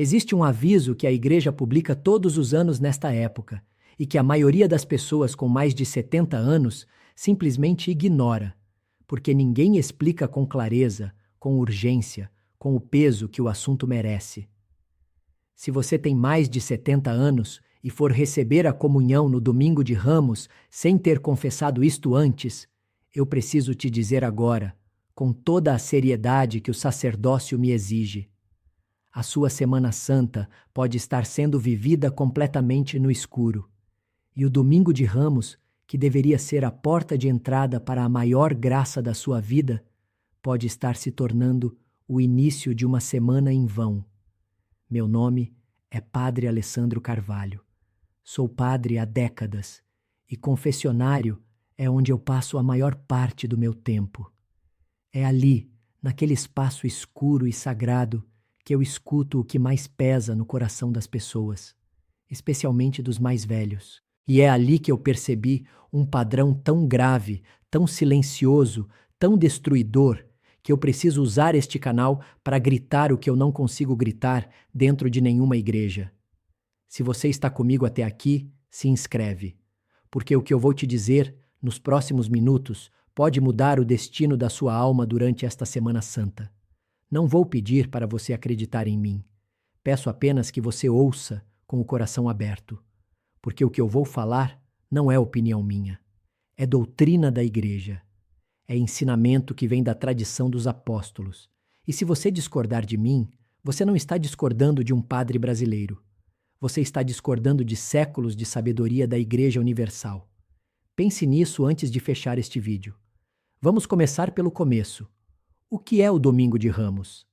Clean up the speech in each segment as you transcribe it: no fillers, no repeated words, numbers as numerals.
Existe um aviso que a igreja publica todos os anos nesta época e que a maioria das pessoas com mais de 70 anos simplesmente ignora, porque ninguém explica com clareza, com urgência, com o peso que o assunto merece. Se você tem mais de 70 anos e for receber a comunhão no domingo de Ramos sem ter confessado isto antes, eu preciso te dizer agora, com toda a seriedade que o sacerdócio me exige. A sua Semana Santa pode estar sendo vivida completamente no escuro. E o domingo de Ramos, que deveria ser a porta de entrada para a maior graça da sua vida, pode estar se tornando o início de uma semana em vão. Meu nome é Padre Alessandro Carvalho. Sou padre há décadas e confessionário é onde eu passo a maior parte do meu tempo. É ali, naquele espaço escuro e sagrado, que eu escuto o que mais pesa no coração das pessoas, especialmente dos mais velhos. E é ali que eu percebi um padrão tão grave, tão silencioso, tão destruidor, que eu preciso usar este canal para gritar o que eu não consigo gritar dentro de nenhuma igreja. Se você está comigo até aqui, se inscreve, porque o que eu vou te dizer nos próximos minutos pode mudar o destino da sua alma durante esta Semana Santa. Não vou pedir para você acreditar em mim. Peço apenas que você ouça com o coração aberto, porque o que eu vou falar não é opinião minha, é doutrina da igreja. É ensinamento que vem da tradição dos apóstolos. E se você discordar de mim, você não está discordando de um padre brasileiro. Você está discordando de séculos de sabedoria da Igreja Universal. Pense nisso antes de fechar este vídeo. Vamos começar pelo começo. O que é o Domingo de Ramos?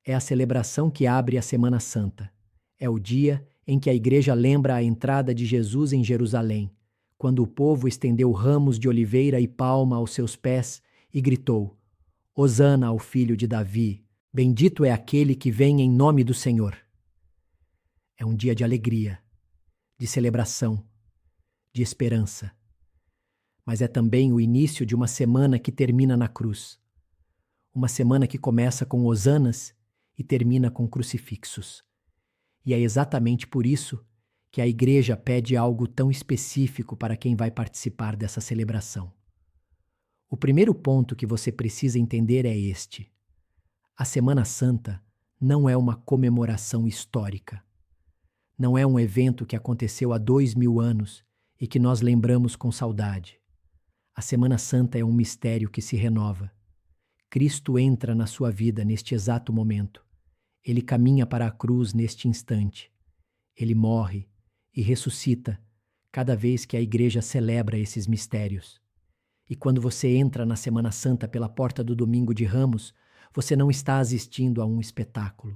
É a celebração que abre a Semana Santa. É o dia em que a Igreja lembra a entrada de Jesus em Jerusalém, quando o povo estendeu ramos de oliveira e palma aos seus pés e gritou: Hosana ao filho de Davi, bendito é aquele que vem em nome do Senhor. É um dia de alegria, de celebração, de esperança. Mas é também o início de uma semana que termina na cruz. Uma semana que começa com hosanas e termina com crucifixos. E é exatamente por isso que a igreja pede algo tão específico para quem vai participar dessa celebração. O primeiro ponto que você precisa entender é este: a Semana Santa não é uma comemoração histórica. Não é um evento que aconteceu há 2000 anos e que nós lembramos com saudade. A Semana Santa é um mistério que se renova. Cristo entra na sua vida neste exato momento. Ele caminha para a cruz neste instante. Ele morre e ressuscita cada vez que a igreja celebra esses mistérios. E quando você entra na Semana Santa pela porta do Domingo de Ramos, você não está assistindo a um espetáculo.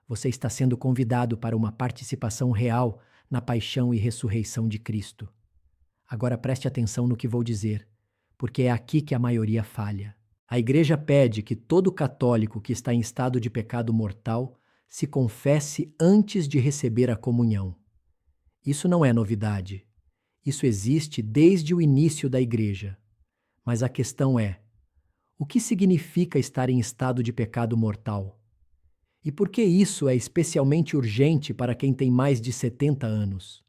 Você está sendo convidado para uma participação real na paixão e ressurreição de Cristo. Agora preste atenção no que vou dizer, porque é aqui que a maioria falha. A igreja pede que todo católico que está em estado de pecado mortal se confesse antes de receber a comunhão. Isso não é novidade. Isso existe desde o início da igreja. Mas a questão é: o que significa estar em estado de pecado mortal? E por que isso é especialmente urgente para quem tem mais de 70 anos?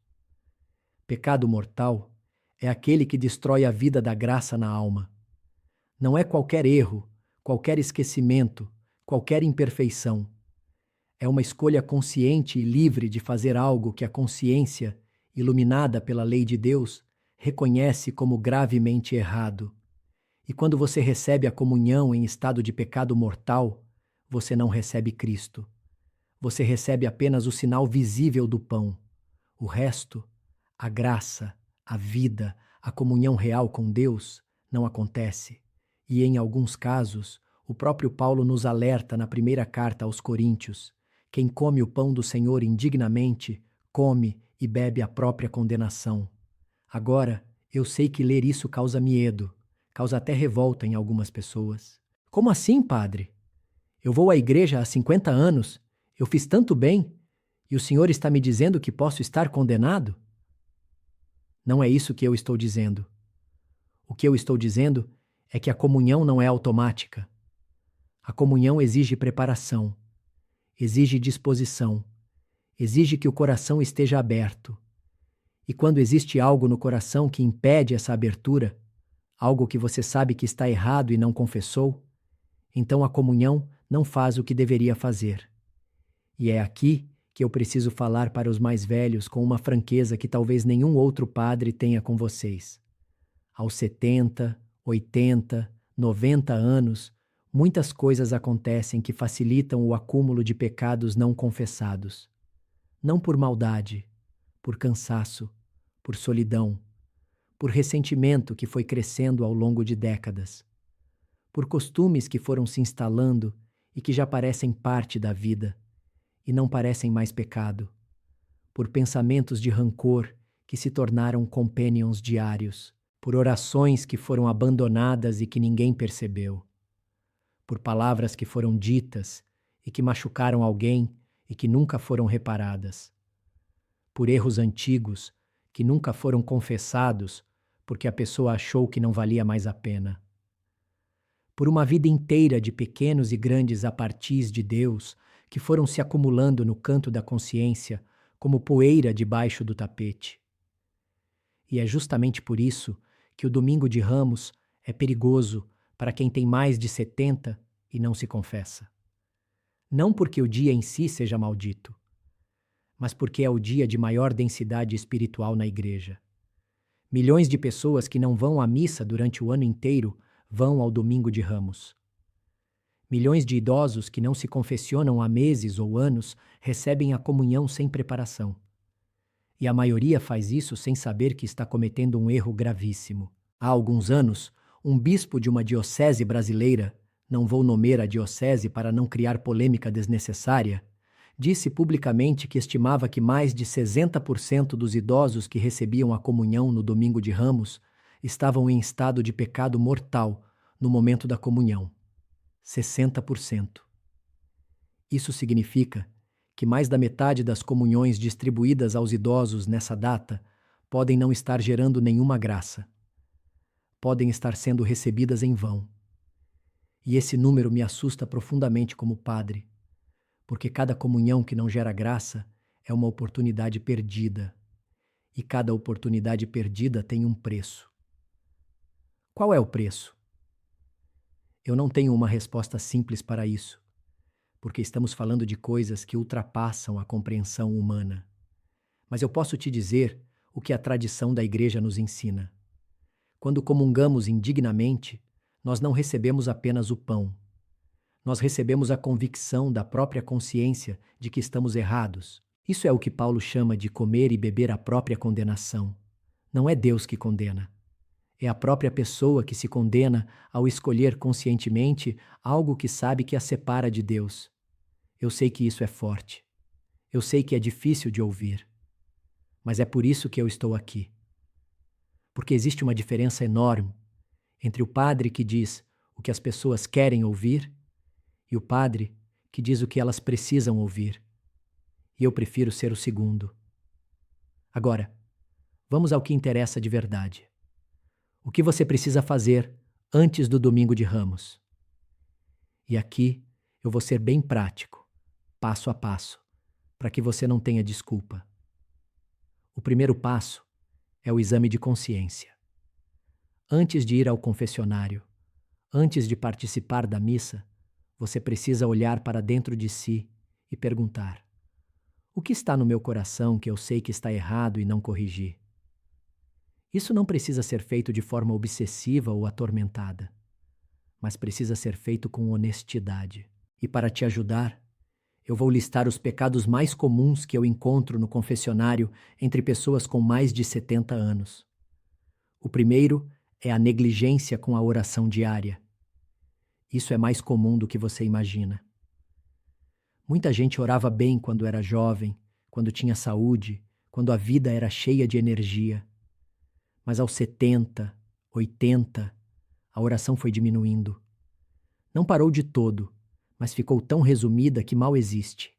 Pecado mortal é aquele que destrói a vida da graça na alma. Não é qualquer erro, qualquer esquecimento, qualquer imperfeição. É uma escolha consciente e livre de fazer algo que a consciência, iluminada pela lei de Deus, reconhece como gravemente errado. E quando você recebe a comunhão em estado de pecado mortal, você não recebe Cristo. Você recebe apenas o sinal visível do pão. O resto, a graça, a vida, a comunhão real com Deus, não acontece. E em alguns casos, o próprio Paulo nos alerta na primeira carta aos Coríntios: quem come o pão do Senhor indignamente, come e bebe a própria condenação. Agora, eu sei que ler isso causa medo, causa até revolta em algumas pessoas. Como assim, padre? Eu vou à igreja há 50 anos, eu fiz tanto bem, e o Senhor está me dizendo que posso estar condenado? Não é isso que eu estou dizendo. O que eu estou dizendo é que a comunhão não é automática. A comunhão exige preparação, exige disposição, Exige que o coração esteja aberto. E quando existe algo no coração que impede essa abertura, algo que você sabe que está errado e não confessou, então a comunhão não faz o que deveria fazer. E é aqui que eu preciso falar para os mais velhos com uma franqueza que talvez nenhum outro padre tenha com vocês. Aos 70, 80, 90 anos, muitas coisas acontecem que facilitam o acúmulo de pecados não confessados. Não por maldade, por cansaço, por solidão, por ressentimento que foi crescendo ao longo de décadas, por costumes que foram se instalando e que já parecem parte da vida e não parecem mais pecado, por pensamentos de rancor que se tornaram companions diários, por orações que foram abandonadas e que ninguém percebeu, por palavras que foram ditas e que machucaram alguém e que nunca foram reparadas, por erros antigos que nunca foram confessados porque a pessoa achou que não valia mais a pena, por uma vida inteira de pequenos e grandes apartis de Deus que foram se acumulando no canto da consciência como poeira debaixo do tapete. E é justamente por isso que o Domingo de Ramos é perigoso para quem tem mais de 70 e não se confessa. Não porque o dia em si seja maldito, mas porque é o dia de maior densidade espiritual na igreja. Milhões de pessoas que não vão à missa durante o ano inteiro vão ao Domingo de Ramos. Milhões de idosos que não se confessionam há meses ou anos recebem a comunhão sem preparação. E a maioria faz isso sem saber que está cometendo um erro gravíssimo. Há alguns anos, um bispo de uma diocese brasileira, não vou nomear a diocese para não criar polêmica desnecessária, disse publicamente que estimava que mais de 60% dos idosos que recebiam a comunhão no Domingo de Ramos estavam em estado de pecado mortal no momento da comunhão. 60%. Isso significa que mais da metade das comunhões distribuídas aos idosos nessa data podem não estar gerando nenhuma graça. Podem estar sendo recebidas em vão. E esse número me assusta profundamente como padre, porque cada comunhão que não gera graça é uma oportunidade perdida. E cada oportunidade perdida tem um preço. Qual é o preço? Eu não tenho uma resposta simples para isso, porque estamos falando de coisas que ultrapassam a compreensão humana. Mas eu posso te dizer o que a tradição da igreja nos ensina. Quando comungamos indignamente, nós não recebemos apenas o pão. Nós recebemos a convicção da própria consciência de que estamos errados. Isso é o que Paulo chama de comer e beber a própria condenação. Não é Deus que condena. É a própria pessoa que se condena ao escolher conscientemente algo que sabe que a separa de Deus. Eu sei que isso é forte. Eu sei que é difícil de ouvir. Mas é por isso que eu estou aqui. Porque existe uma diferença enorme entre o padre que diz o que as pessoas querem ouvir e o padre que diz o que elas precisam ouvir. E eu prefiro ser o segundo. Agora, vamos ao que interessa de verdade. O que você precisa fazer antes do Domingo de Ramos? E aqui eu vou ser bem prático, passo a passo, para que você não tenha desculpa. O primeiro passo é o exame de consciência. Antes de ir ao confessionário, antes de participar da missa, você precisa olhar para dentro de si e perguntar: o que está no meu coração que eu sei que está errado e não corrigi? Isso não precisa ser feito de forma obsessiva ou atormentada, mas precisa ser feito com honestidade. E para te ajudar, eu vou listar os pecados mais comuns que eu encontro no confessionário entre pessoas com mais de 70 anos. O primeiro é a negligência com a oração diária. Isso é mais comum do que você imagina. Muita gente orava bem quando era jovem, quando tinha saúde, quando a vida era cheia de energia. Mas aos 70, 80, a oração foi diminuindo. Não parou de todo, mas ficou tão resumida que mal existe.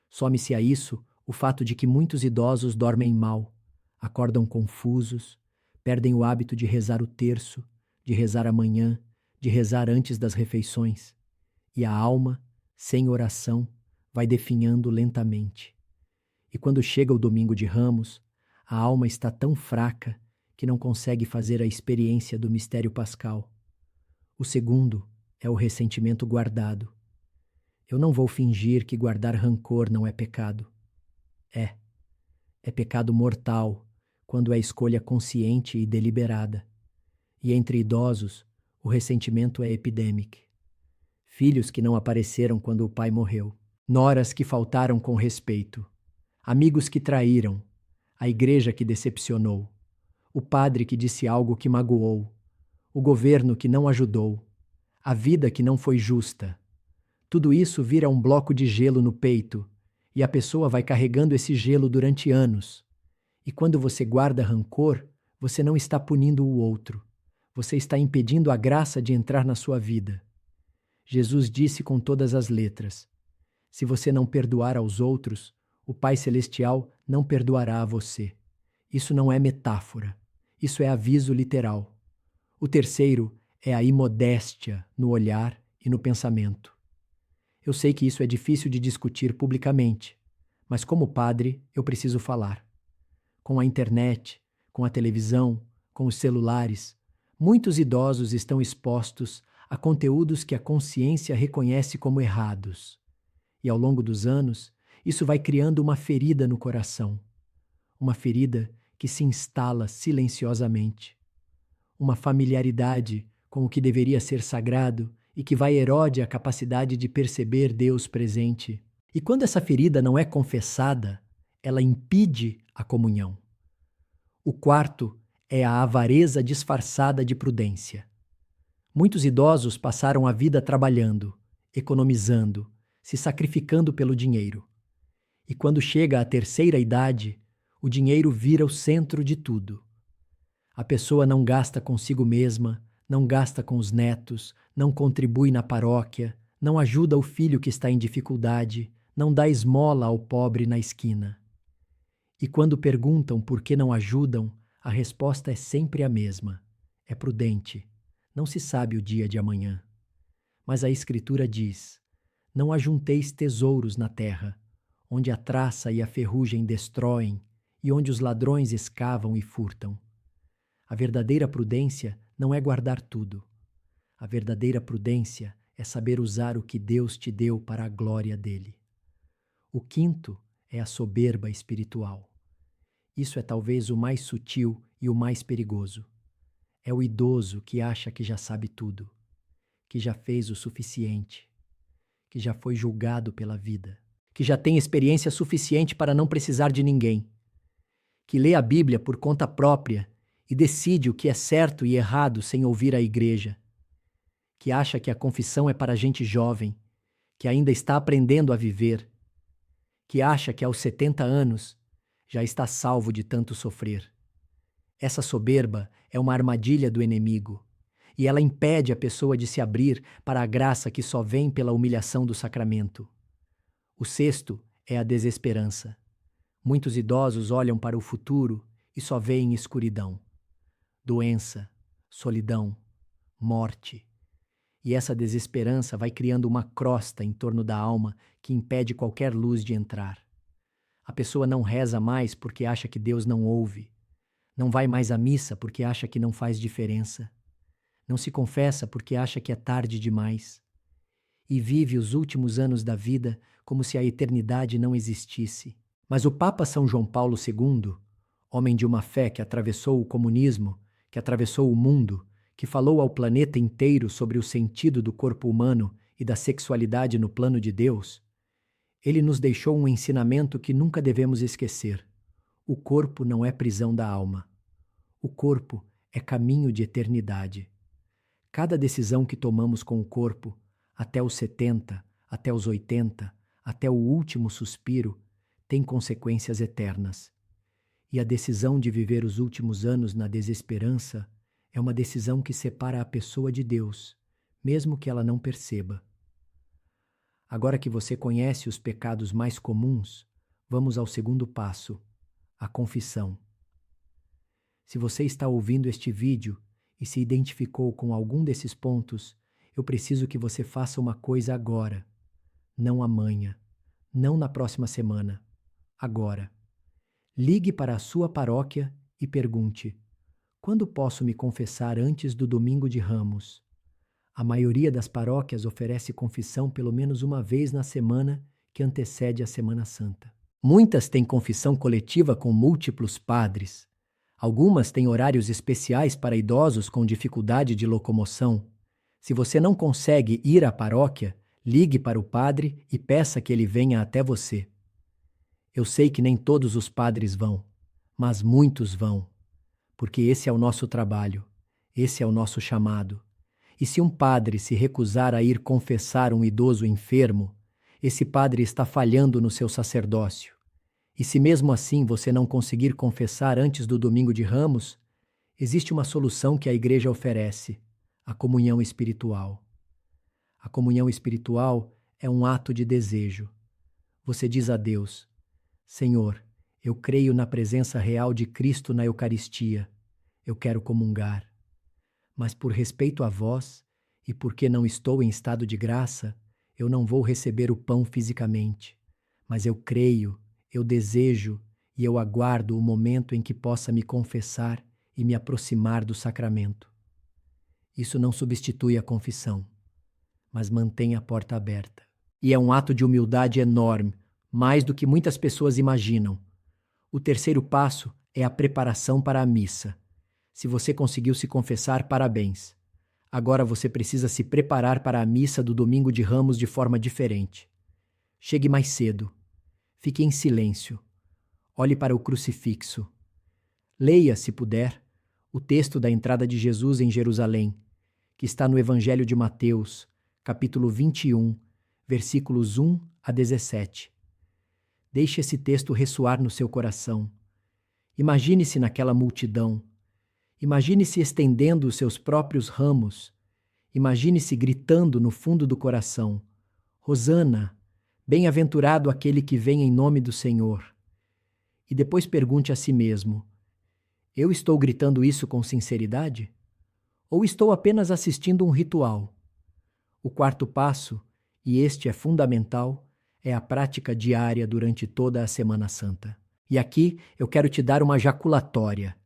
Some-se a isso o fato de que muitos idosos dormem mal, acordam confusos, perdem o hábito de rezar o terço, de rezar amanhã, de rezar antes das refeições. E a alma, sem oração, vai definhando lentamente. E quando chega o domingo de Ramos, a alma está tão fraca que não consegue fazer a experiência do mistério pascal. O segundo é o ressentimento guardado. Eu não vou fingir que guardar rancor não é pecado. É pecado mortal quando é escolha consciente e deliberada. E entre idosos, o ressentimento é epidêmico. Filhos que não apareceram quando o pai morreu. Noras que faltaram com respeito. Amigos que traíram. A igreja que decepcionou. O padre que disse algo que magoou. O governo que não ajudou. A vida que não foi justa. Tudo isso vira um bloco de gelo no peito, e a pessoa vai carregando esse gelo durante anos. E quando você guarda rancor, você não está punindo o outro. Você está impedindo a graça de entrar na sua vida. Jesus disse com todas as letras: se você não perdoar aos outros, o Pai Celestial não perdoará a você. Isso não é metáfora. Isso é aviso literal. O terceiro é a imodéstia no olhar e no pensamento. Eu sei que isso é difícil de discutir publicamente, mas como padre eu preciso falar. Com a internet, com a televisão, com os celulares, muitos idosos estão expostos a conteúdos que a consciência reconhece como errados. E ao longo dos anos, isso vai criando uma ferida no coração. Uma ferida que se instala silenciosamente. Uma familiaridade com o que deveria ser sagrado e que vai erode a capacidade de perceber Deus presente. E quando essa ferida não é confessada, ela impede a comunhão. O quarto é a avareza disfarçada de prudência. Muitos idosos passaram a vida trabalhando, economizando, se sacrificando pelo dinheiro. E quando chega a terceira idade, o dinheiro vira o centro de tudo. A pessoa não gasta consigo mesma, não gasta com os netos, não contribui na paróquia, não ajuda o filho que está em dificuldade, não dá esmola ao pobre na esquina. E quando perguntam por que não ajudam, a resposta é sempre a mesma. É prudente. Não se sabe o dia de amanhã. Mas a Escritura diz: não ajunteis tesouros na terra, onde a traça e a ferrugem destroem e onde os ladrões escavam e furtam. A verdadeira prudência não é guardar tudo. A verdadeira prudência é saber usar o que Deus te deu para a glória dele. O quinto é a soberba espiritual. Isso é talvez o mais sutil e o mais perigoso. É o idoso que acha que já sabe tudo, que já fez o suficiente, que já foi julgado pela vida, que já tem experiência suficiente para não precisar de ninguém, que lê a Bíblia por conta própria e decide o que é certo e errado sem ouvir a igreja, que acha que a confissão é para gente jovem, que ainda está aprendendo a viver, que acha que aos 70 anos já está salvo de tanto sofrer. Essa soberba é uma armadilha do inimigo, e ela impede a pessoa de se abrir para a graça que só vem pela humilhação do sacramento. O sexto é a desesperança. Muitos idosos olham para o futuro e só veem escuridão, doença, solidão, morte. E essa desesperança vai criando uma crosta em torno da alma que impede qualquer luz de entrar. A pessoa não reza mais porque acha que Deus não ouve. Não vai mais à missa porque acha que não faz diferença. Não se confessa porque acha que é tarde demais. E vive os últimos anos da vida como se a eternidade não existisse. Mas o Papa São João Paulo II, homem de uma fé que atravessou o comunismo, que atravessou o mundo, que falou ao planeta inteiro sobre o sentido do corpo humano e da sexualidade no plano de Deus, ele nos deixou um ensinamento que nunca devemos esquecer. O corpo não é prisão da alma. O corpo é caminho de eternidade. Cada decisão que tomamos com o corpo, até os 70, até os 80, até o último suspiro, tem consequências eternas. E a decisão de viver os últimos anos na desesperança é uma decisão que separa a pessoa de Deus, mesmo que ela não perceba. Agora que você conhece os pecados mais comuns, vamos ao segundo passo, a confissão. Se você está ouvindo este vídeo e se identificou com algum desses pontos, eu preciso que você faça uma coisa agora, não amanhã, não na próxima semana, agora. Ligue para a sua paróquia e pergunte: quando posso me confessar antes do Domingo de Ramos? A maioria das paróquias oferece confissão pelo menos uma vez na semana que antecede a Semana Santa. Muitas têm confissão coletiva com múltiplos padres. Algumas têm horários especiais para idosos com dificuldade de locomoção. Se você não consegue ir à paróquia, ligue para o padre e peça que ele venha até você. Eu sei que nem todos os padres vão, mas muitos vão, porque esse é o nosso trabalho, esse é o nosso chamado. E se um padre se recusar a ir confessar um idoso enfermo, esse padre está falhando no seu sacerdócio. E se mesmo assim você não conseguir confessar antes do Domingo de Ramos, existe uma solução que a Igreja oferece: a comunhão espiritual. A comunhão espiritual é um ato de desejo. Você diz a Deus: Senhor, eu creio na presença real de Cristo na Eucaristia. Eu quero comungar. Mas por respeito a vós, e porque não estou em estado de graça, eu não vou receber o pão fisicamente. Mas eu creio, eu desejo e eu aguardo o momento em que possa me confessar e me aproximar do sacramento. Isso não substitui a confissão, mas mantém a porta aberta. E é um ato de humildade enorme, mais do que muitas pessoas imaginam. O terceiro passo é a preparação para a missa. Se você conseguiu se confessar, parabéns. Agora você precisa se preparar para a missa do Domingo de Ramos de forma diferente. Chegue mais cedo. Fique em silêncio. Olhe para o crucifixo. Leia, se puder, o texto da entrada de Jesus em Jerusalém, que está no Evangelho de Mateus, capítulo 21, versículos 1 a 17. Deixe esse texto ressoar no seu coração. Imagine-se naquela multidão. Imagine-se estendendo os seus próprios ramos. Imagine-se gritando no fundo do coração: Hosana, bem-aventurado aquele que vem em nome do Senhor. E depois pergunte a si mesmo: eu estou gritando isso com sinceridade? Ou estou apenas assistindo um ritual? O quarto passo, e este é fundamental, é a prática diária durante toda a Semana Santa. E aqui eu quero te dar uma jaculatória,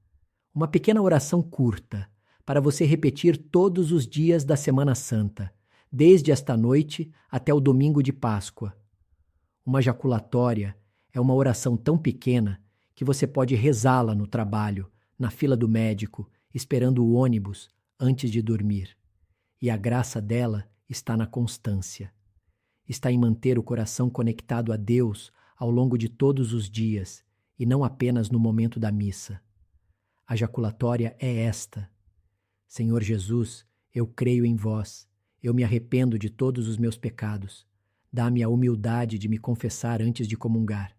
uma pequena oração curta, para você repetir todos os dias da Semana Santa, desde esta noite até o domingo de Páscoa. Uma jaculatória é uma oração tão pequena que você pode rezá-la no trabalho, na fila do médico, esperando o ônibus, antes de dormir. E a graça dela está na constância. Está em manter o coração conectado a Deus ao longo de todos os dias e não apenas no momento da missa. A jaculatória é esta: Senhor Jesus, eu creio em vós, eu me arrependo de todos os meus pecados. Dá-me a humildade de me confessar antes de comungar.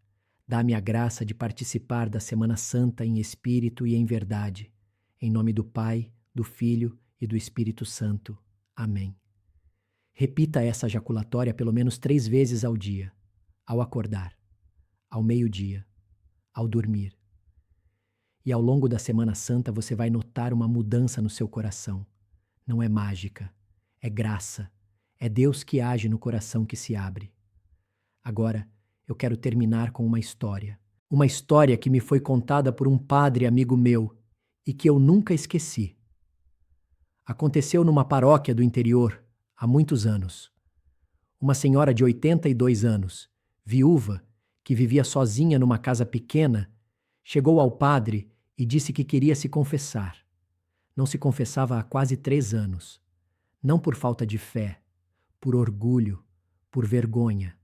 Dá-me a graça de participar da Semana Santa em espírito e em verdade. Em nome do Pai, do Filho e do Espírito Santo. Amém. Repita essa jaculatória pelo menos 3 vezes ao dia: ao acordar, ao meio-dia, ao dormir. E ao longo da Semana Santa você vai notar uma mudança no seu coração. Não é mágica, é graça. É Deus que age no coração que se abre. Agora, eu quero terminar com uma história. Uma história que me foi contada por um padre amigo meu e que eu nunca esqueci. Aconteceu numa paróquia do interior, há muitos anos. Uma senhora de 82 anos, viúva, que vivia sozinha numa casa pequena, chegou ao padre e disse que queria se confessar. Não se confessava há quase 3 anos. Não por falta de fé, por orgulho, por vergonha,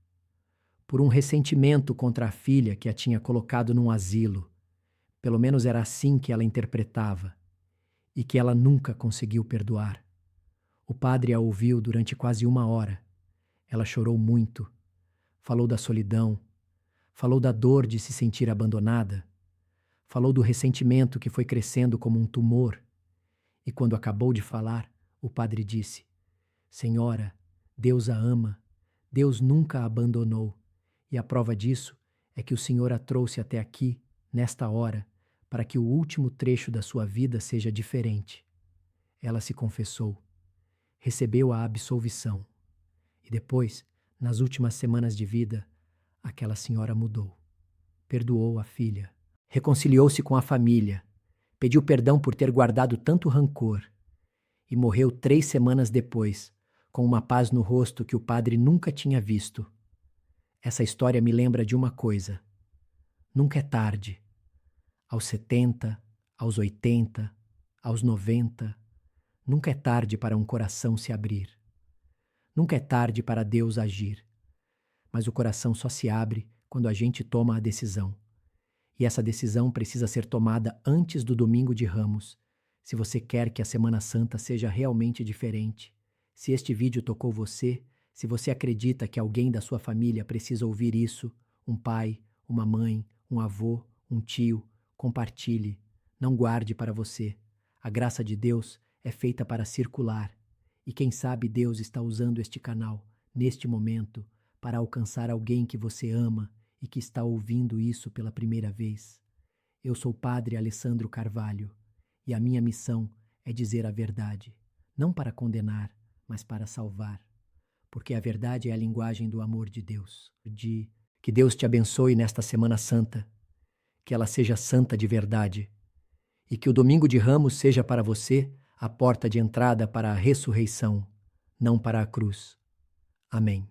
por um ressentimento contra a filha que a tinha colocado num asilo. Pelo menos era assim que ela interpretava, e que ela nunca conseguiu perdoar. O padre a ouviu durante quase 1 hora. Ela chorou muito, falou da solidão, falou da dor de se sentir abandonada, falou do ressentimento que foi crescendo como um tumor. E quando acabou de falar, o padre disse: Senhora, Deus a ama, Deus nunca a abandonou, e a prova disso é que o Senhor a trouxe até aqui, nesta hora, para que o último trecho da sua vida seja diferente. Ela se confessou, recebeu a absolvição, e depois, nas últimas semanas de vida, aquela senhora mudou. perdoou a filha, reconciliou-se com a família, pediu perdão por ter guardado tanto rancor e morreu 3 semanas depois, com uma paz no rosto que o padre nunca tinha visto. Essa história me lembra de uma coisa: nunca é tarde. Aos 70, aos 80, aos 90, nunca é tarde para um coração se abrir. Nunca é tarde para Deus agir. Mas o coração só se abre quando a gente toma a decisão. E essa decisão precisa ser tomada antes do Domingo de Ramos, se você quer que a Semana Santa seja realmente diferente. Se este vídeo tocou você, se você acredita que alguém da sua família precisa ouvir isso, um pai, uma mãe, um avô, um tio, compartilhe. Não guarde para você. A graça de Deus é feita para circular. E quem sabe Deus está usando este canal, neste momento, para alcançar alguém que você ama e que está ouvindo isso pela primeira vez. Eu sou o Padre Alessandro Carvalho e a minha missão é dizer a verdade, não para condenar, mas para salvar. Porque a verdade é a linguagem do amor de Deus. Que Deus te abençoe nesta Semana Santa, que ela seja santa de verdade e que o Domingo de Ramos seja para você a porta de entrada para a ressurreição, não para a cruz. Amém.